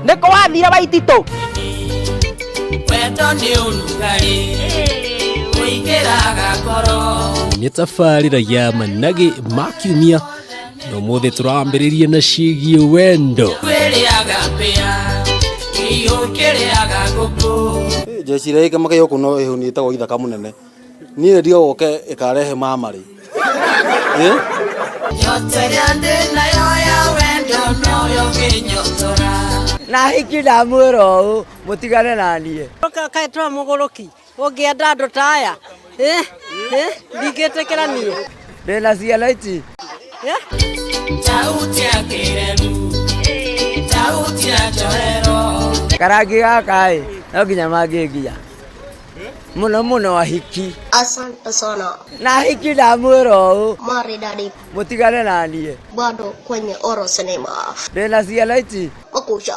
Niko wathira Waititu. Nĩ tabarĩra ya Manage ma kiumia no mũthĩ tũrambĩrĩria na ciĩgiĩ wendo. Jecire ĩkamake yoku no ĩhũni ĩtagwo ithaka mũnene niĩ ndio woke ĩkarehe mamarĩ na hiki ndamwĩra mũtigane na niĩ kaĩ twa mũgũrũki ũngĩenda andũ ta aya ndingĩtĩkĩra niĩ ndĩna ciana ici karangi gaka no nginya mangĩngia mũno ahiki. Asante sana. Na hiki ndamwĩra Maridadi. Mũtigane na niĩ Bado kwenye Oro Cinema. Ndĩna ciana ici Makusha.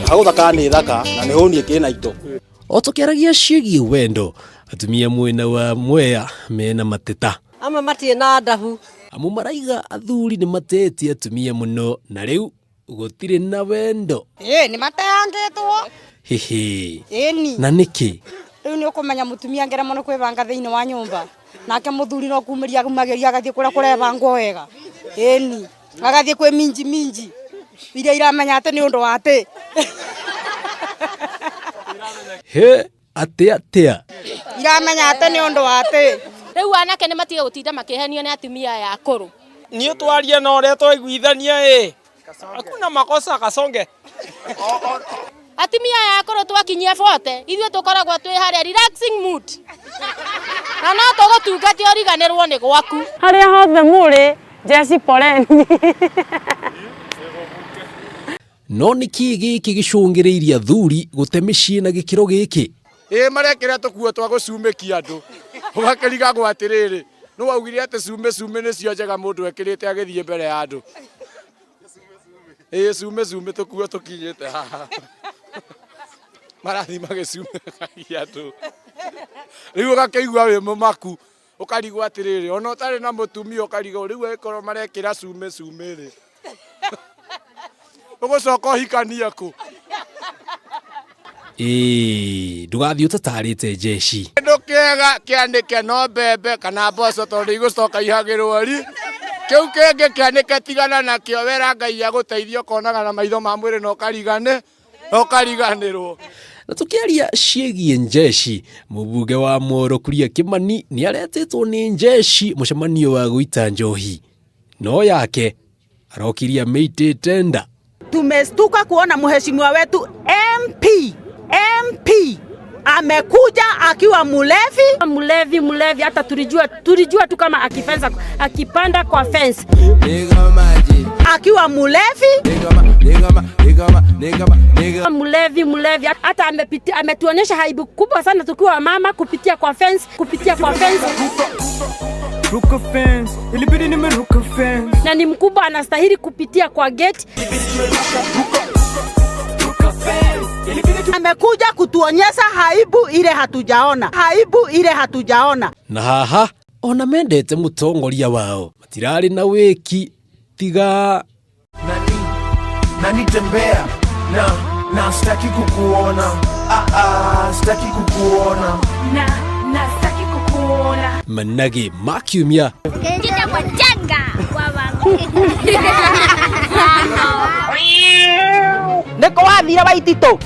hau thaka nĩ thaka na nĩ hũnie kĩna ito. O tũkĩaragia ciĩgiĩ wendo, atumia mwena wa Mwea mena mateta. Amwe matirĩ na ndahu. Amu maraiga athuri nĩ matetie atumia mũno na rĩu gũtirĩ na wendo. Nĩ mateyangĩtwo. Hehe. Ĩni. Na nĩkĩ? Rĩu nĩ ũkũmenya mũtumia ngera mũno kwĩbanga thĩinĩ wa nyũmba. Nake mũthuri no kumĩria mageria agathiĩ kũrĩa kũrebangwo wega. Ĩni. Agathiĩ kwĩ minji. Iria iramenya atĩ nĩ ũndũ wa atĩ. He, atĩa. Iramenya atĩ nĩ ũndũ wa atĩ. Rĩu anake nĩ matige gũtinda makĩhenio nĩ atumia ya akũrũ. Niĩ twaria na ũrĩa twaiguithania hakuna makosa kasonge. Atumia ya akũrũ twakinyia 40 ithuĩ tũkoragwo twĩ harĩa relaxing mood. Na no tũgũtungatio ũriganĩrwo nĩ gwaku. Harĩa hothe mũrĩ Jesse poleni. No nĩkĩ gĩkĩ gĩcũngĩrĩirie athuri gũte mĩciĩ na gĩkĩro gĩkĩ? Marekĩra tũkuo twa gũcumĩkia andũ. Ũgakĩrigagwo atĩrĩrĩ. Nũ waugire atĩ cume nĩcio njega mũndũ ekĩrĩte agĩthiĩ mbere ya andũ. Cume tũkuo tũkinyĩte haha. Marathi magĩcumagia andũ. Rĩu ũgakĩigua wĩ mũmaku. Ũkarigwo atĩrĩrĩ, ona ũtarĩ na mũtumia ũkarigwo rĩu agĩkorwo marekĩra cume rĩ. Ũgũcoka ũhikania kũ? Ndũgathiĩ ũtatarĩte Jeci. Kĩndũ kĩega kĩanĩke no mbembe kana mboco tondũ igũcoka ihagĩrwo ri. Kĩu kĩngĩ kĩanĩke tigana nakĩo wera Ngai agũteithia ũkonaga na maitho ma mwĩrĩ na ũkariganĩrwo. Na tũkĩaria ciĩgiĩ Jeci, mũbunge wa Moro Kuria Kĩmani nĩ aretĩtwo nĩ Jeci mũcemanio wa gũita njohi. No yake arokiria meitĩte nda. Tumestuka kuona mheshimiwa wetu MP amekuja akiwa Mlevi hata tulijua tu kama akipanda kwa fence. Akiwa mlevi hata ametuonyesha haibu kubwa sana tukiwa mama kupitia kwa fence. Ruka fence, ilibidi nimeruka fence. Na ni mkubwa anastahili kupitia kwa gate. Amekuja kutuonyesha haibu ile hatujaona. Na haha ona mendete mũtongoria wao matirarĩ na wĩki tiga nani tembea na sitaki kukuona. Sitaki kukuona. Na sitaki kukuona. Manage ma kiumia. Njita kwa janga Niko wathira Waititu.